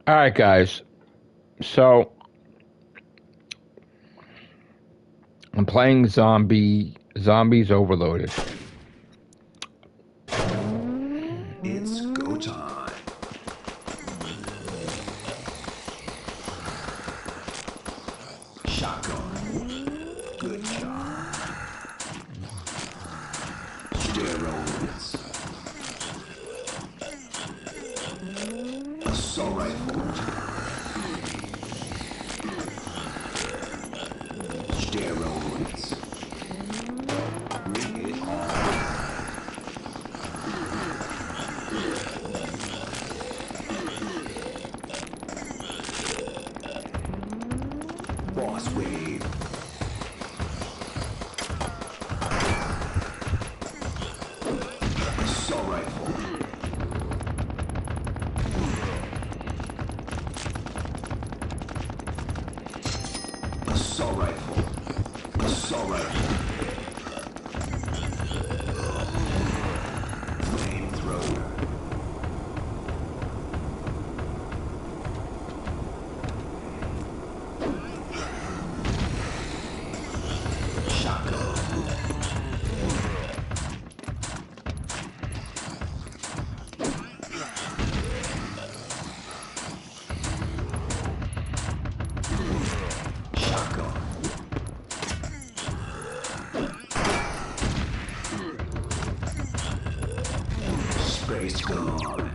Alright, guys. So, I'm playing Zombies Overloaded. It's go time. Shotgun. Good job. Steroids. Assault rifle. Steroids. Bring it on. Boss wave. Assault rifle. Assault rifle. Assault rifle. Flamethrower. Shotgun. Shotgun. Space gun.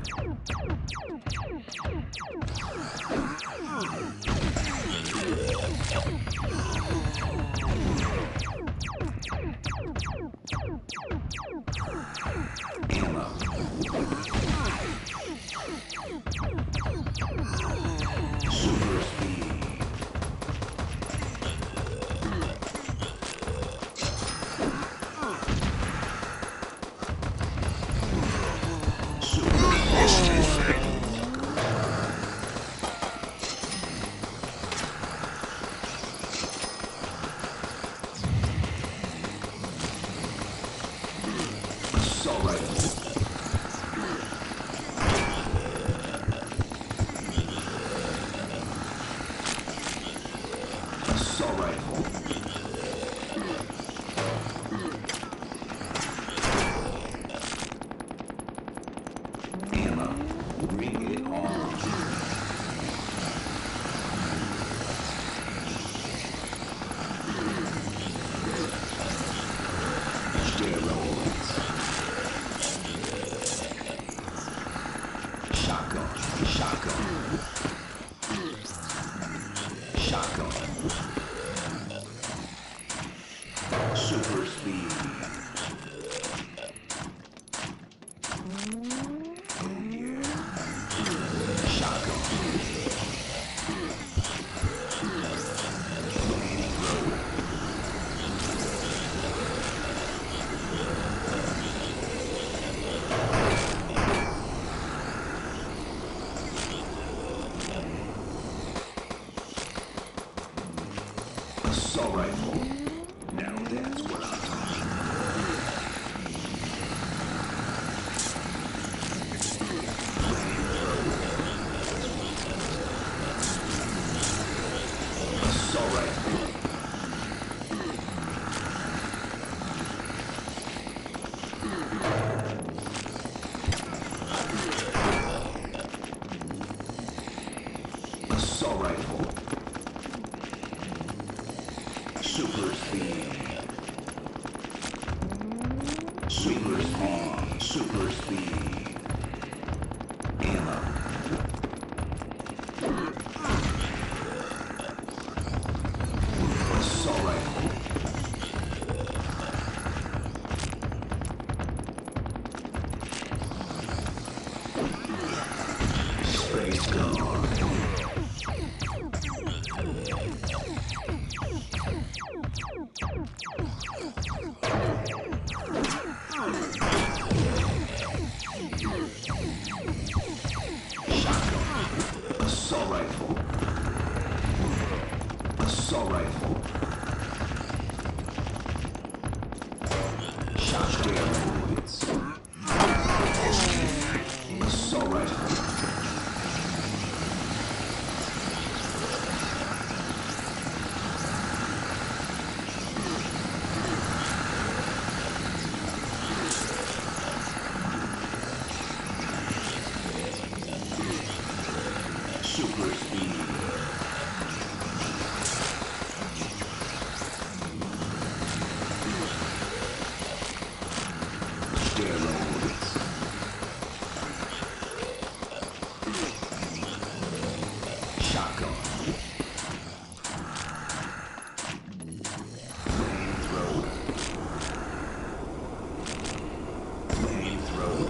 Ammo. Super speed. Super speed. Assault rifle. Assault rifle. Ammo. Bring it on. Steroids. Shotgun. Shotgun. Shotgun. Super speed. Oh yeah. Shotgun. Flamethrower. Assault rifle. Now that's what I'm talking about. Assault rifle. Assault rifle. Super speed. Super speed. Super speed. Ammo. Assault rifle. Space gun. Shotgun. Assault rifle. Assault rifle. Shotgun. Steroids. Assault rifle. Super speed. Steroids. Shotgun. Flamethrower. Flamethrower.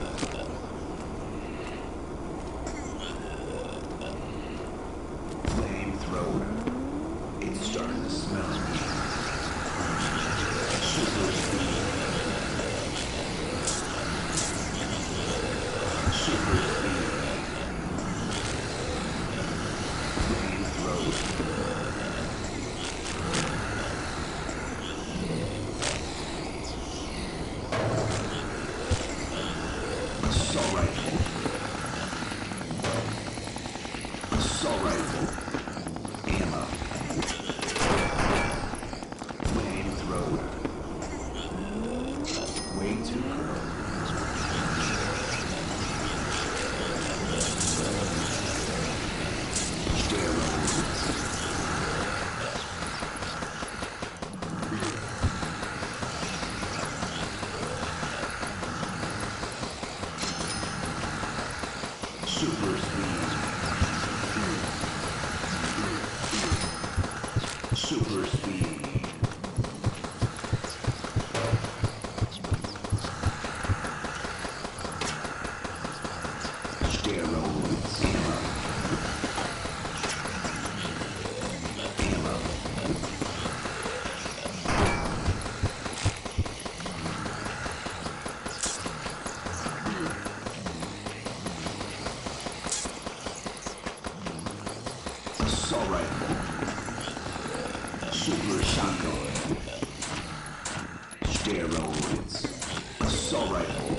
Flamethrower. It's starting to smell me. Super speed. Super speed. Flamethrower. Assault rifle. Assault rifle. Ammo. Flamethrower. Way too early. Steroids. Super speed. Super speed. Steroids. Ammo. Ammo. Assault rifle. Super shotgun. Steroids. Assault rifle.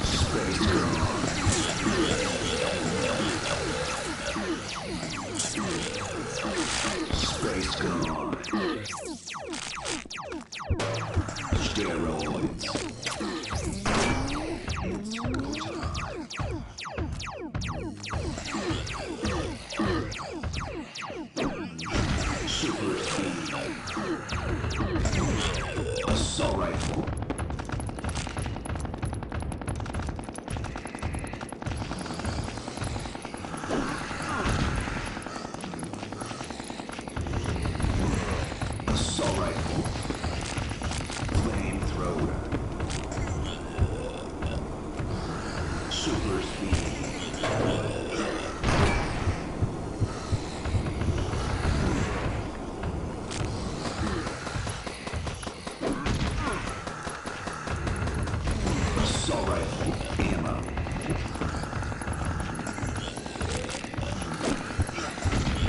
Space gun. Space gun. Steroids. It's go time. Super speed. Assault rifle. Assault rifle. Flamethrower. Super speed. Assault rifle. Ammo.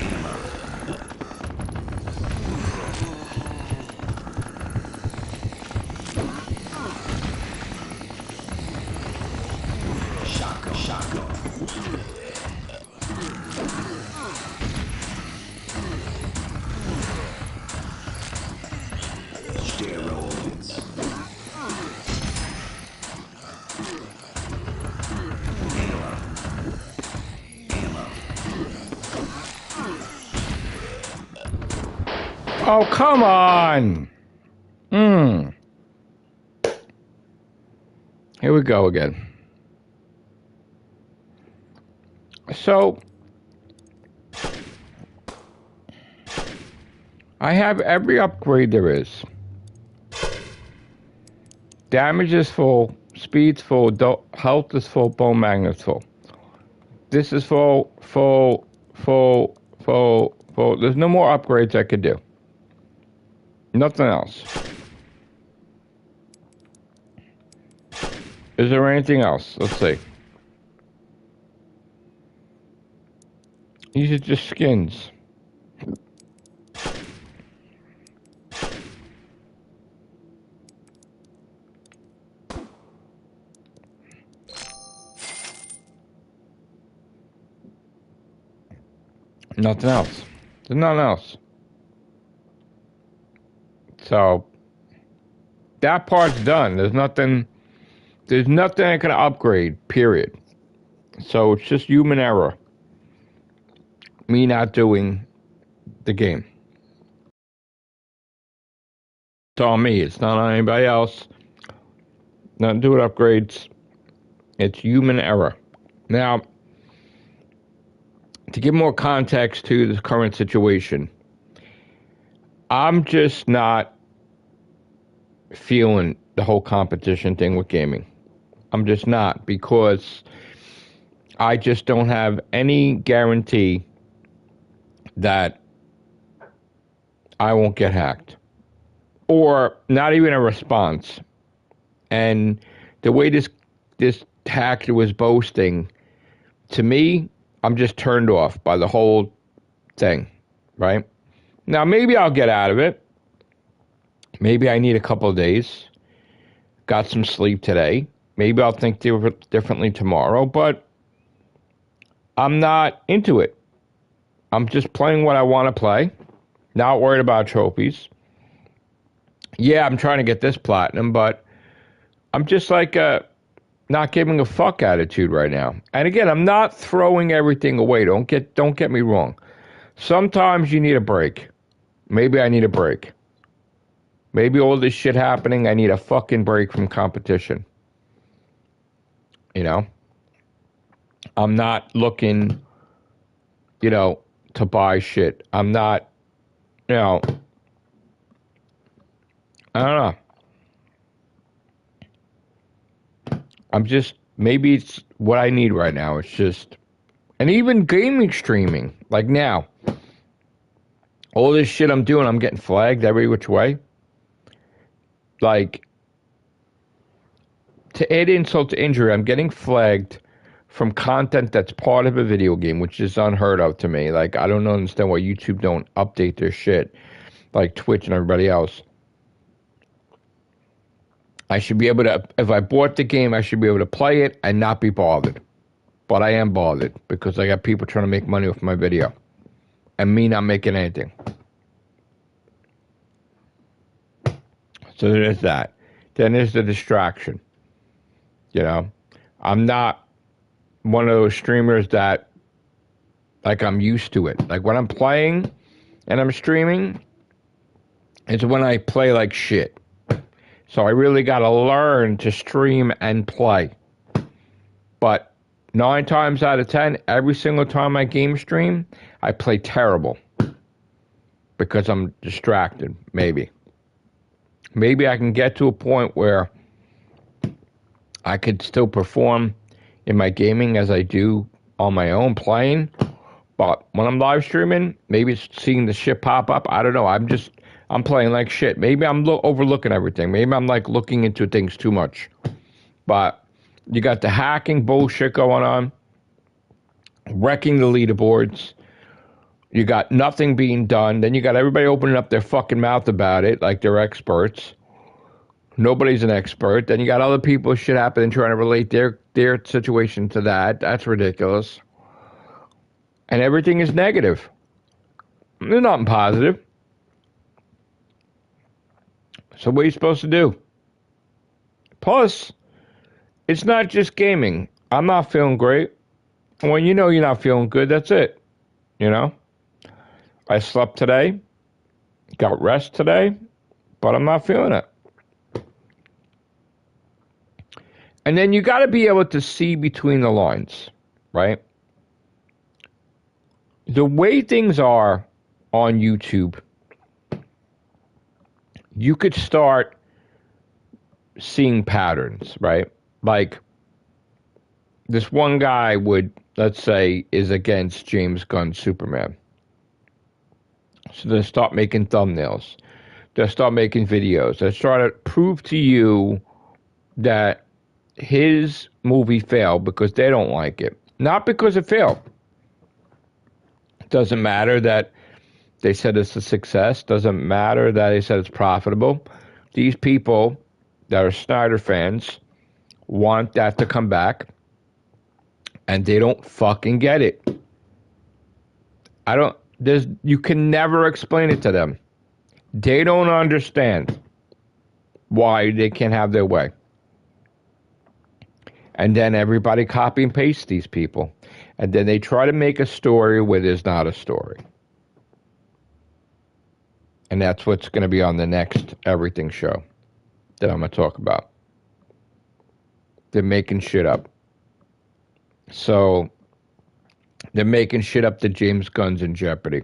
Ammo. Shotgun. Shotgun. Steroids. Ammo. Ammo. Oh, come on! Here we go again. So, I have every upgrade there is. Damage is full, speed's full, health is full, bone magnet's full. This is full. There's no more upgrades I could do. Nothing else. Is there anything else? Let's see. These are just skins. Nothing else. There's nothing else. So that part's done. There's nothing I can upgrade, period. So it's just human error. Me not doing the game. It's on me. It's not on anybody else. Nothing to do with upgrades. It's human error. Now, to give more context to this current situation, I'm just not feeling the whole competition thing with gaming. I'm just not, because I just don't have any guarantee that I won't get hacked. Or not even a response. And the way this hacker was boasting, to me, I'm just turned off by the whole thing, right? Now, maybe I'll get out of it. Maybe I need a couple of days. Got some sleep today. Maybe I'll think differently tomorrow, but I'm not into it. I'm just playing what I want to play. Not worried about trophies. Yeah, I'm trying to get this platinum, but I'm just like not giving a fuck attitude right now. And again, I'm not throwing everything away. Don't get me wrong. Sometimes you need a break. Maybe I need a break. Maybe all this shit happening, I need a fucking break from competition. You know? I'm not looking, to buy shit. I'm not, I don't know. I'm just, maybe it's what I need right now. It's just, and even gaming streaming, like now, all this shit I'm doing, I'm getting flagged every which way. Like, to add insult to injury, I'm getting flagged from content that's part of a video game, which is unheard of to me. Like, I don't understand why YouTube don't update their shit, like Twitch and everybody else. I should be able to, if I bought the game, I should be able to play it and not be bothered. But I am bothered because I got people trying to make money off my video and me not making anything. So there's that. Then there's the distraction. I'm not one of those streamers that, like, I'm used to it. Like, when I'm playing and I'm streaming, it's when I play like shit. So I really got to learn to stream and play. But 9 times out of 10, every single time I game stream, I play terrible. Because I'm distracted, maybe. Maybe I can get to a point where I could still perform in my gaming as I do on my own playing. But when I'm live streaming, maybe it's seeing the shit pop up. I don't know. I'm playing like shit. Maybe I'm overlooking everything. Maybe I'm like looking into things too much. But you got the hacking bullshit going on, wrecking the leaderboards. You got nothing being done. Then you got everybody opening up their fucking mouth about it like they're experts. Nobody's an expert. Then you got other people shit happening trying to relate their situation to that. That's ridiculous. And everything is negative. There's nothing positive. So what are you supposed to do? Plus, it's not just gaming. I'm not feeling great. When you know you're not feeling good, that's it. I slept today, got rest today, but I'm not feeling it. And then you got to be able to see between the lines, right? The way things are on YouTube, you could start seeing patterns, right? Like, this one guy would, let's say, is against James Gunn's Superman. So they'll start making thumbnails. They'll start making videos. They'll try to prove to you that his movie failed because they don't like it. Not because it failed. Doesn't matter that they said it's a success. Doesn't matter that they said it's profitable. These people that are Snyder fans want that to come back, and they don't fucking get it. You can never explain it to them. They don't understand why they can't have their way. And then everybody copy and paste these people. And then they try to make a story where there's not a story. And that's what's going to be on the next Everything show that I'm going to talk about. They're making shit up. So, they're making shit up that James Gunn's in jeopardy.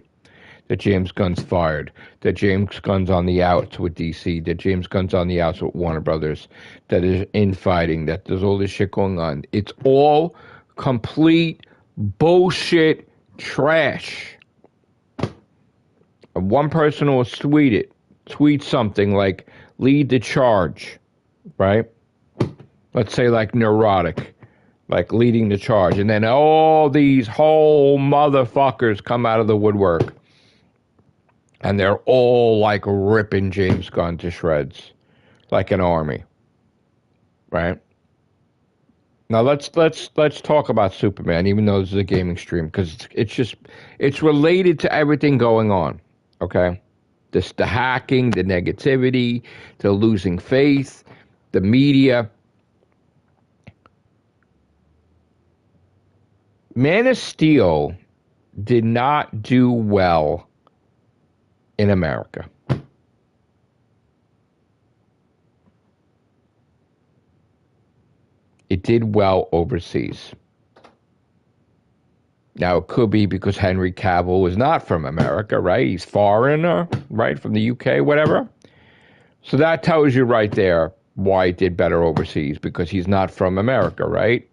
That James Gunn's fired. That James Gunn's on the outs with DC. That James Gunn's on the outs with Warner Brothers. That is infighting. That there's all this shit going on. It's all complete bullshit trash. And one person will tweet something like, lead the charge, right? Let's say like neurotic, like leading the charge. And then all these whole motherfuckers come out of the woodwork. And they're all like ripping James Gunn to shreds, like an army, right? Now let's talk about Superman, even though this is a gaming stream, because it's related to everything going on, okay? The hacking, the negativity, the losing faith, the media. Man of Steel did not do well in America. It did well overseas. Now, it could be because Henry Cavill is not from America, right? He's foreigner, right? From the UK, whatever. So that tells you right there why it did better overseas, because he's not from America, right?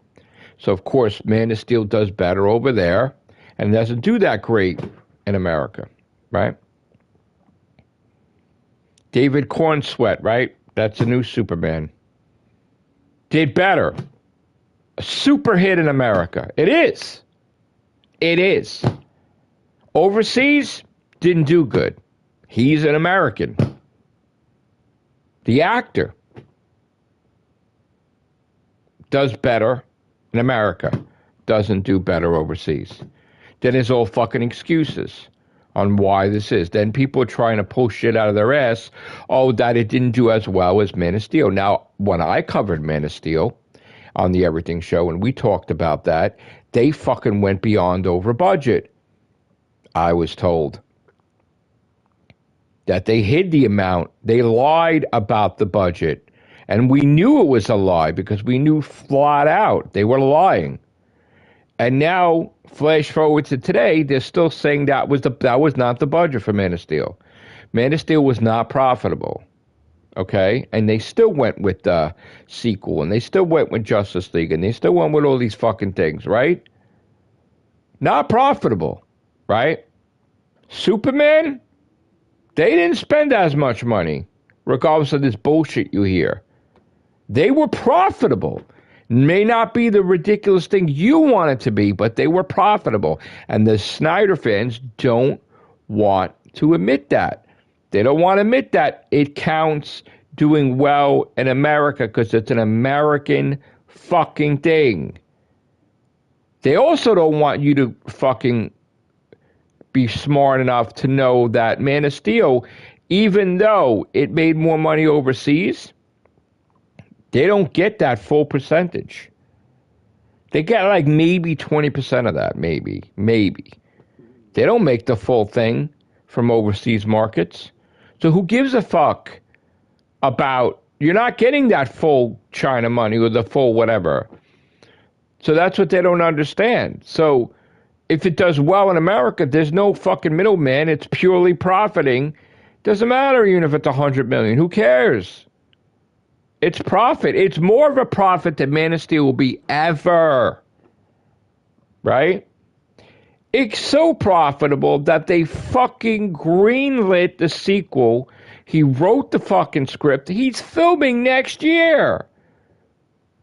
So, of course, Man of Steel does better over there and doesn't do that great in America, right? David Cornsweet, right? That's the new Superman. Did better. A super hit in America. It is. It is. Overseas, didn't do good. He's an American. The actor does better in America. Doesn't do better overseas. Then it's all fucking excuses on why this is. Then people are trying to pull shit out of their ass, that it didn't do as well as Man of Steel. Now, when I covered Man of Steel on the Everything show, and we talked about that, they fucking went beyond over budget. I was told that they hid the amount. They lied about the budget. And we knew it was a lie because we knew flat out they were lying. And now, flash forward to today, they're still saying that was not the budget for Man of Steel. Man of Steel was not profitable, okay? And they still went with the sequel, and they still went with Justice League, and they still went with all these fucking things, right? Not profitable, right? Superman, they didn't spend as much money, regardless of this bullshit you hear. They were profitable. May not be the ridiculous thing you want it to be, but they were profitable. And the Snyder fans don't want to admit that. They don't want to admit that it counts doing well in America because it's an American fucking thing. They also don't want you to fucking be smart enough to know that Man of Steel, even though it made more money overseas, they don't get that full percentage. They get like maybe 20% of that, maybe. They don't make the full thing from overseas markets. So who gives a fuck about, you're not getting that full China money or the full whatever. So that's what they don't understand. So if it does well in America, there's no fucking middleman. It's purely profiting. Doesn't matter even if it's 100 million. Who cares? It's profit. It's more of a profit than Man of Steel will be ever. Right? It's so profitable that they fucking greenlit the sequel. He wrote the fucking script. He's filming next year.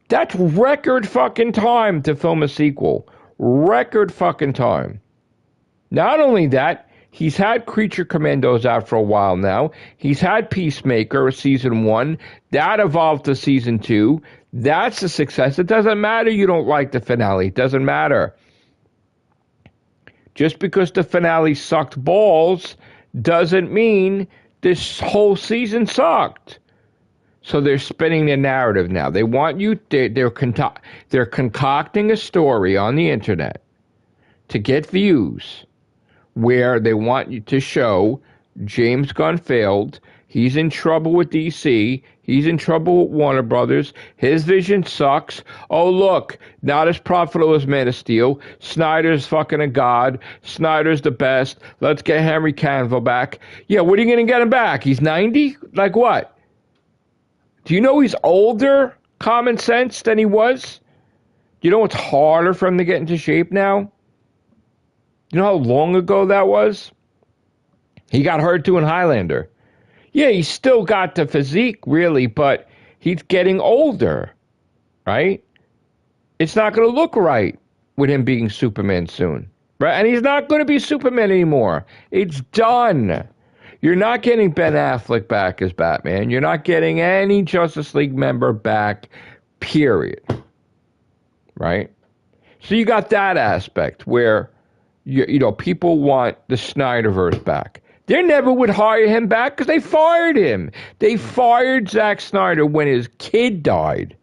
That's record fucking time to film a sequel. Record fucking time. Not only that, he's had Creature Commandos out for a while now. He's had Peacemaker, season 1. That evolved to season 2. That's a success. It doesn't matter you don't like the finale. It doesn't matter. Just because the finale sucked balls doesn't mean this whole season sucked. So they're spinning the narrative now. They want you. They're concocting a story on the internet to get views, where they want you to show James Gunn failed. He's in trouble with DC. He's in trouble with Warner Brothers. His vision sucks. Oh, look, not as profitable as Man of Steel. Snyder's fucking a god. Snyder's the best. Let's get Henry Cavill back. Yeah, what are you going to get him back? He's 90? Like what? Do you know he's older, common sense, than he was? Do you know it's harder for him to get into shape now? You know how long ago that was? He got hurt doing Highlander. Yeah, he's still got the physique, really, but he's getting older, right? It's not going to look right with him being Superman soon, right? And he's not going to be Superman anymore. It's done. You're not getting Ben Affleck back as Batman. You're not getting any Justice League member back, period. Right? So you got that aspect where, you know, people want the Snyderverse back. They never would hire him back because they fired him. They fired Zack Snyder when his kid died.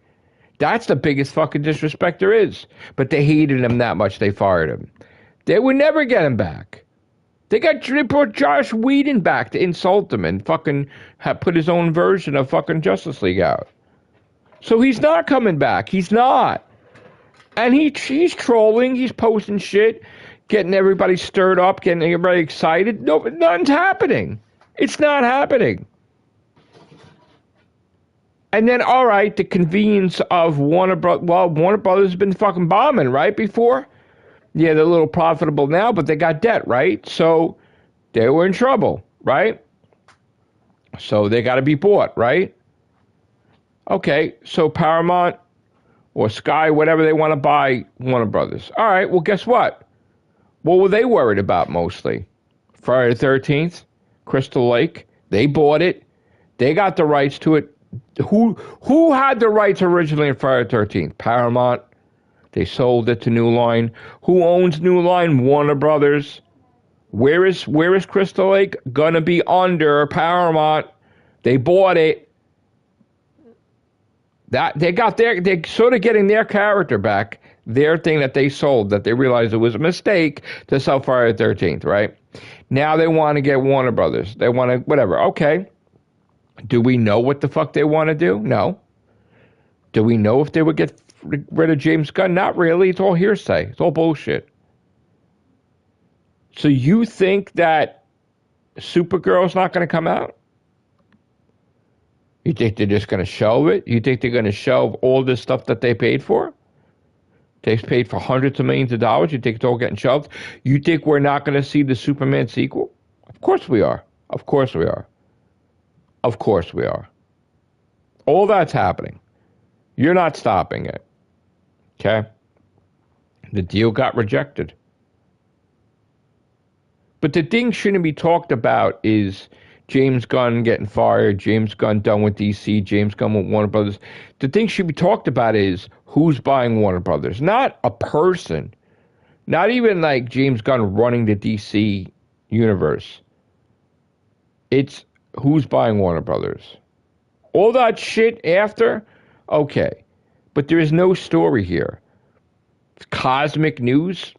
That's the biggest fucking disrespect there is. But they hated him that much, they fired him. They would never get him back. They brought Josh Whedon back to insult him and fucking put his own version of fucking Justice League out. So he's not coming back. He's not. And he's trolling. He's posting shit, getting everybody stirred up, getting everybody excited. No, nothing's happening. It's not happening. And then, all right, the convenience of Warner Brothers. Well, Warner Brothers has been fucking bombing, right, before? Yeah, they're a little profitable now, but they got debt, right? So they were in trouble, right? So they got to be bought, right? Okay, so Paramount or Sky, whatever they want to buy Warner Brothers. All right, well, guess what? What were they worried about mostly? Friday the 13th, Crystal Lake, they bought it. They got the rights to it. Who had the rights originally in Friday the 13th? Paramount. They sold it to New Line. Who owns New Line? Warner Brothers. Where is Crystal Lake? Gonna be under Paramount. They bought it. They're sort of getting their character back, their thing that they sold, that they realized it was a mistake to sell Friday the 13th, right? Now they want to get Warner Brothers. They want to, whatever. Okay. Do we know what the fuck they want to do? No. Do we know if they would get rid of James Gunn? Not really. It's all hearsay. It's all bullshit. So you think that Supergirl's not going to come out? You think they're just going to shelve it? You think they're going to shelve all this stuff that they paid for? They paid for hundreds of millions of dollars. You think it's all getting shelved? You think we're not going to see the Superman sequel? Of course we are. Of course we are. Of course we are. All that's happening. You're not stopping it. Okay? The deal got rejected. But the thing shouldn't be talked about is James Gunn getting fired, James Gunn done with DC, James Gunn with Warner Brothers. The thing should be talked about is who's buying Warner Brothers, not a person. Not even like James Gunn running the DC universe. It's who's buying Warner Brothers. All that shit after, okay. But there is no story here. Cosmic News,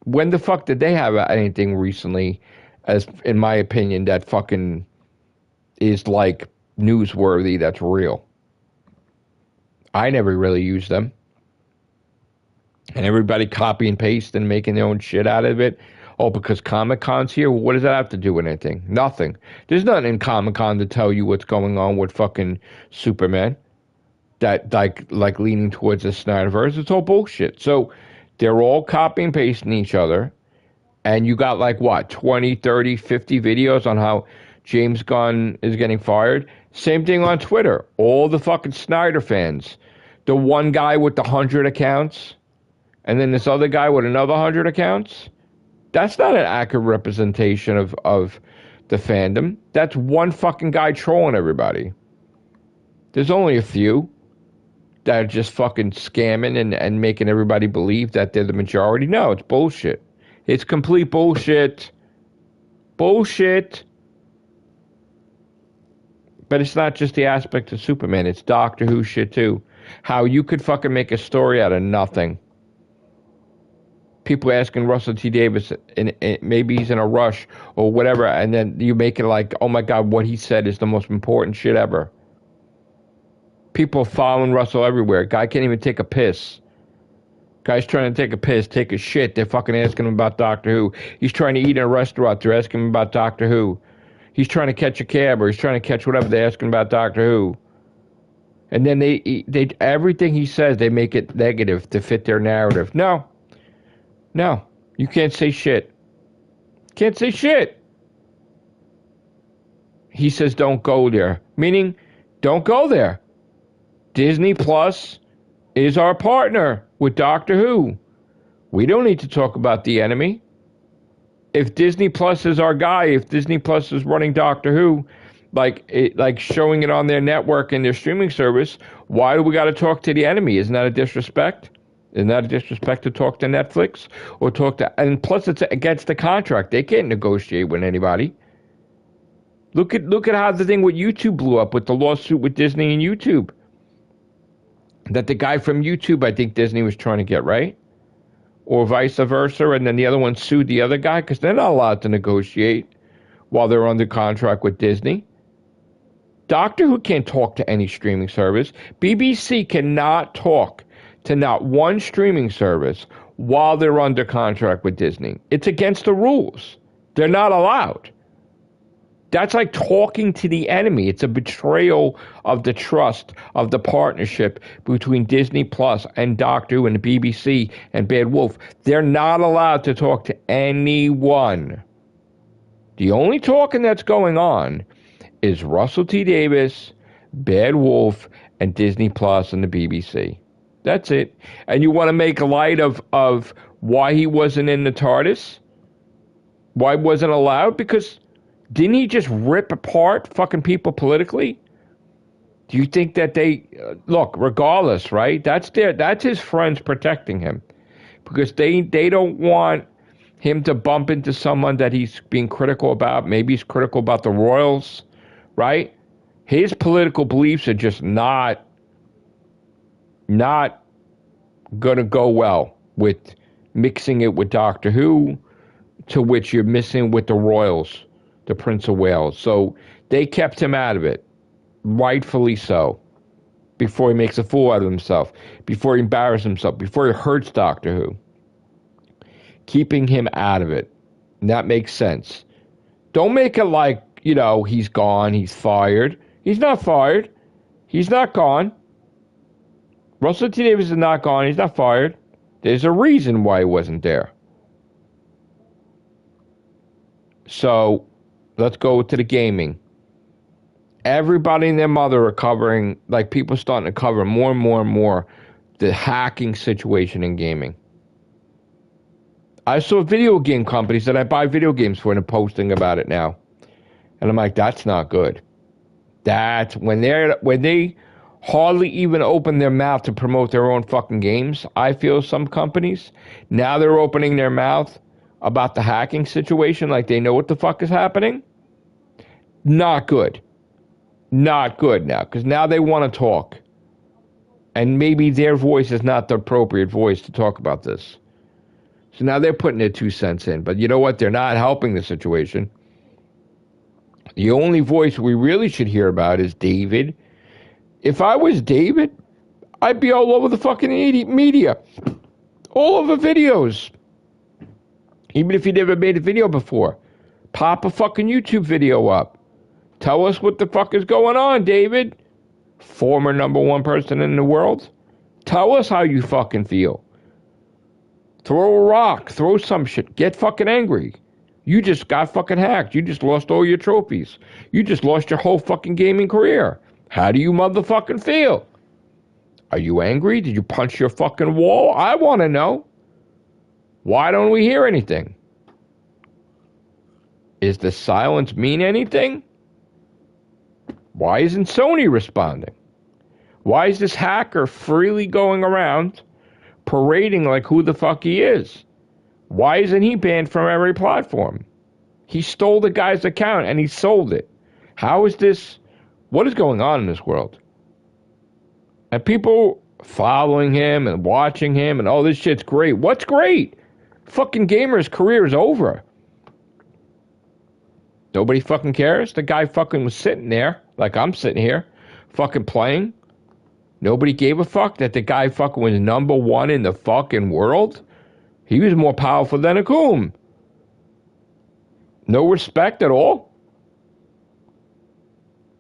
when the fuck did they have anything recently, as in my opinion, that fucking is like newsworthy, that's real? I never really used them. And everybody copy and paste and making their own shit out of it. Oh, because Comic-Con's here? Well, what does that have to do with anything? Nothing. There's nothing in Comic-Con to tell you what's going on with fucking Superman. That like leaning towards the Snyderverse. It's all bullshit. So they're all copying and pasting each other. And you got like what, 20, 30, 50 videos on how James Gunn is getting fired. Same thing on Twitter. All the fucking Snyder fans. The one guy with the 100 accounts. And then this other guy with another 100 accounts. That's not an accurate representation of the fandom. That's one fucking guy trolling everybody. There's only a few that are just fucking scamming and making everybody believe that they're the majority. No, it's bullshit. It's complete bullshit. Bullshit. But it's not just the aspect of Superman. It's Doctor Who shit too. How you could fucking make a story out of nothing. People asking Russell T Davis, and maybe he's in a rush or whatever, and then you make it like, oh my God, what he said is the most important shit ever. People following Russell everywhere. Guy can't even take a piss. Guy's trying to take a piss, take a shit. They're fucking asking him about Doctor Who. He's trying to eat in a restaurant. They're asking him about Doctor Who. He's trying to catch a cab or he's trying to catch whatever. They're asking about Doctor Who. And then they everything he says, they make it negative to fit their narrative. No, you can't say shit. Can't say shit. He says don't go there, meaning don't go there. Disney Plus is our partner with Doctor Who. We don't need to talk about the enemy. If Disney Plus is our guy, if Disney Plus is running Doctor Who, like showing it on their network and their streaming service, why do we got to talk to the enemy? Isn't that a disrespect? Isn't that a disrespect to talk to Netflix or talk to? And plus, it's against the contract. They can't negotiate with anybody. Look at how the thing with YouTube blew up with the lawsuit with Disney and YouTube. That the guy from YouTube, I think Disney was trying to get, right? Or vice versa, and then the other one sued the other guy because they're not allowed to negotiate while they're under contract with Disney. Doctor Who can't talk to any streaming service. BBC cannot talk to not one streaming service while they're under contract with Disney. It's against the rules. They're not allowed. That's like talking to the enemy. It's a betrayal of the trust of the partnership between Disney Plus and Doctor Who and the BBC and Bad Wolf. They're not allowed to talk to anyone. The only talking that's going on is Russell T Davis, Bad Wolf, and Disney Plus and the BBC. That's it. And you want to make light of why he wasn't in the TARDIS? Why he wasn't allowed? Because didn't he just rip apart fucking people politically? Do you think that they look, regardless, right? That's his friends protecting him. Because they don't want him to bump into someone that he's being critical about. Maybe he's critical about the royals, right? His political beliefs are just not gonna go well with mixing it with Doctor Who, to which you're missing with the royals. The Prince of Wales. So they kept him out of it, rightfully so, before he makes a fool out of himself, before he embarrasses himself, before he hurts Doctor Who. Keeping him out of it. And that makes sense. Don't make it like, he's gone, he's fired. He's not fired. He's not gone. Russell T. Davies is not gone, he's not fired. There's a reason why he wasn't there. So let's go to the gaming. Everybody and their mother are covering, like people starting to cover more and more and more the hacking situation in gaming. I saw video game companies that I buy video games for and are posting about it now. And I'm like, that's not good. That's when they hardly even open their mouth to promote their own fucking games. I feel some companies, now they're opening their mouth about the hacking situation like they know what the fuck is happening. Not good. Not good now, because now they want to talk. And maybe their voice is not the appropriate voice to talk about this. So now they're putting their 2 cents in. But you know what? They're not helping the situation. The only voice we really should hear about is David. If I was David, I'd be all over the fucking media. All over videos. Even if you never made a video before. Pop a fucking YouTube video up. Tell us what the fuck is going on, David. Former #1 person in the world. Tell us how you fucking feel. Throw a rock. Throw some shit. Get fucking angry. You just got fucking hacked. You just lost all your trophies. You just lost your whole fucking gaming career. How do you motherfucking feel? Are you angry? Did you punch your fucking wall? I want to know. Why don't we hear anything? Is the silence mean anything? Why isn't Sony responding? Why is this hacker freely going around parading like who the fuck he is? Why isn't he banned from every platform? He stole the guy's account and he sold it. How is this? What is going on in this world? And people following him and watching him and oh, this shit's great. What's great? Fucking gamer's career is over. Nobody fucking cares. The guy fucking was sitting there, like I'm sitting here, fucking playing. Nobody gave a fuck that the guy fucking was number one in the fucking world. He was more powerful than a coon. No respect at all.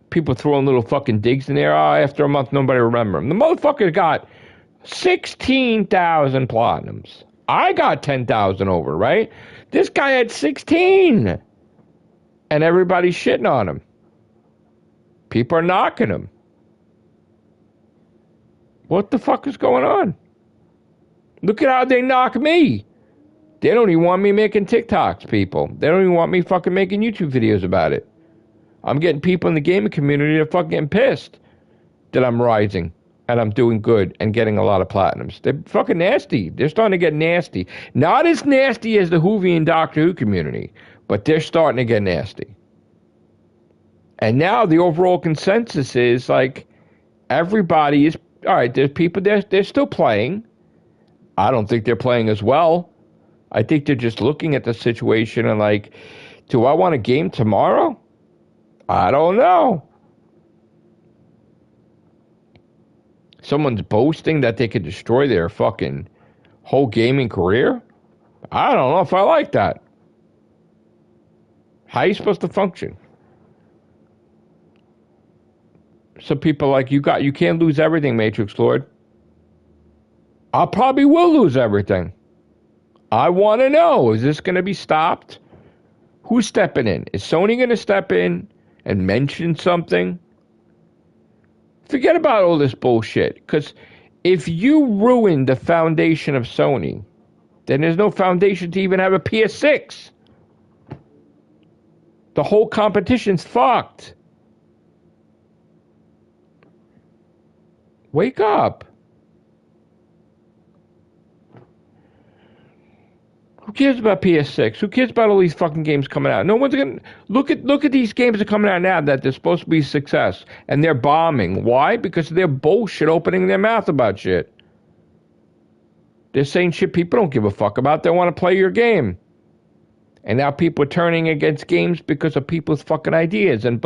People throwing little fucking digs in there. Oh, after a month, nobody remember him. The motherfucker got 16,000 platinums. I got 10,000 over, right? This guy had 16. And everybody's shitting on him. People are knocking him. What the fuck is going on? Look at how they knock me. They don't even want me making TikToks, people. They don't even want me fucking making YouTube videos about it. I'm getting people in the gaming community that are fucking getting pissed that I'm rising and I'm doing good and getting a lot of platinums. They're fucking nasty. They're starting to get nasty. Not as nasty as the Whovian Doctor Who community, but they're starting to get nasty. And now the overall consensus is like everybody is, all right, there's people, they're still playing. I don't think they're playing as well. I think they're just looking at the situation and like, do I want a game tomorrow? I don't know. Someone's boasting that they could destroy their fucking whole gaming career? I don't know if I like that. How are you supposed to function? Some people are like, you can't lose everything, Matrixlord. I probably will lose everything. I want to know, is this going to be stopped? Who's stepping in? Is Sony going to step in and mention something? Forget about all this bullshit. Because if you ruin the foundation of Sony, then there's no foundation to even have a PS6. The whole competition's fucked. Wake up. Who cares about PS6? Who cares about all these fucking games coming out? No one's gonna look at these games that are coming out now that they're supposed to be a success, and they're bombing. Why? Because they're bullshit opening their mouth about shit. They're saying shit people don't give a fuck about. They want to play your game. And now people are turning against games because of people's fucking ideas and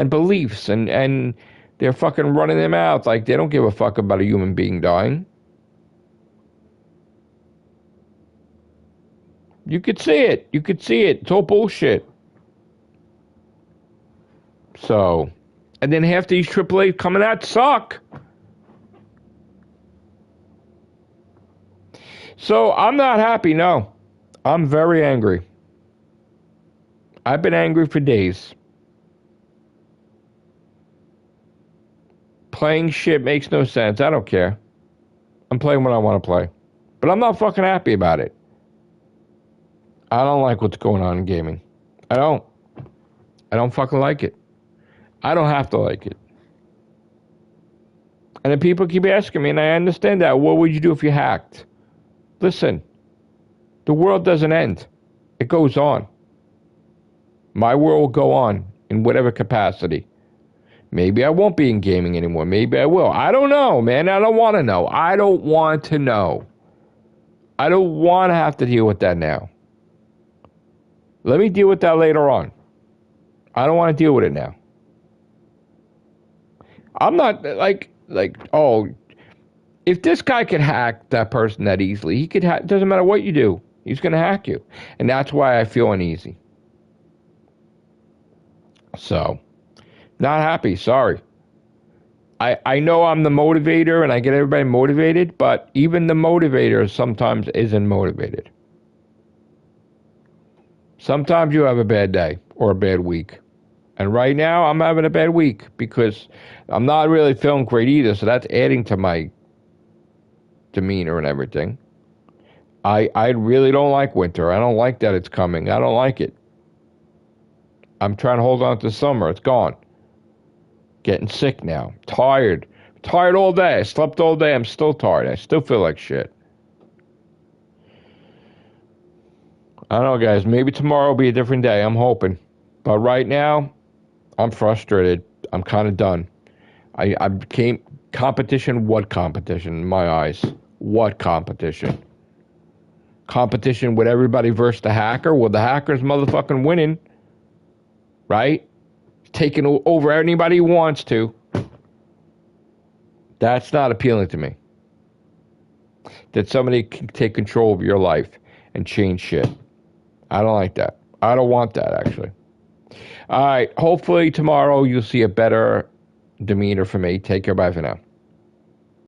beliefs, and they're fucking running their mouth like they don't give a fuck about a human being dying. You could see it. You could see it. It's all bullshit. So, and then half these AAA coming out suck. So, I'm not happy, no. I'm very angry. I've been angry for days. Playing shit makes no sense. I don't care. I'm playing what I want to play. But I'm not fucking happy about it. I don't like what's going on in gaming. I don't fucking like it. I don't have to like it. And then people keep asking me, and I understand that. What would you do if you hacked? Listen, the world doesn't end. It goes on. My world will go on in whatever capacity. Maybe I won't be in gaming anymore. Maybe I will. I don't know, man. I don't want to know. I don't want to know. I don't want to have to deal with that now. Let me deal with that later on. I don't want to deal with it now. I'm not like, oh, if this guy could hack that person that easily, he could hack, doesn't matter what you do, he's going to hack you. And that's why I feel uneasy. So, not happy, sorry. I know I'm the motivator and I get everybody motivated, but even the motivator sometimes isn't motivated. Sometimes you have a bad day or a bad week. And right now, I'm having a bad week because I'm not really feeling great either, so that's adding to my demeanor and everything. I really don't like winter. I don't like that it's coming. I don't like it. I'm trying to hold on to summer. It's gone. Getting sick now. Tired. Tired all day. I slept all day. I'm still tired. I still feel like shit. I don't know, guys. Maybe tomorrow will be a different day. I'm hoping. But right now, I'm frustrated. I'm kind of done. I became competition. What competition in my eyes? What competition? Competition with everybody versus the hacker? Well, the hacker's motherfucking winning, right? Taking over anybody he wants to. That's not appealing to me. That somebody can take control of your life and change shit. I don't like that. I don't want that, actually. All right. Hopefully tomorrow you'll see a better demeanor for me. Take care. Bye for now.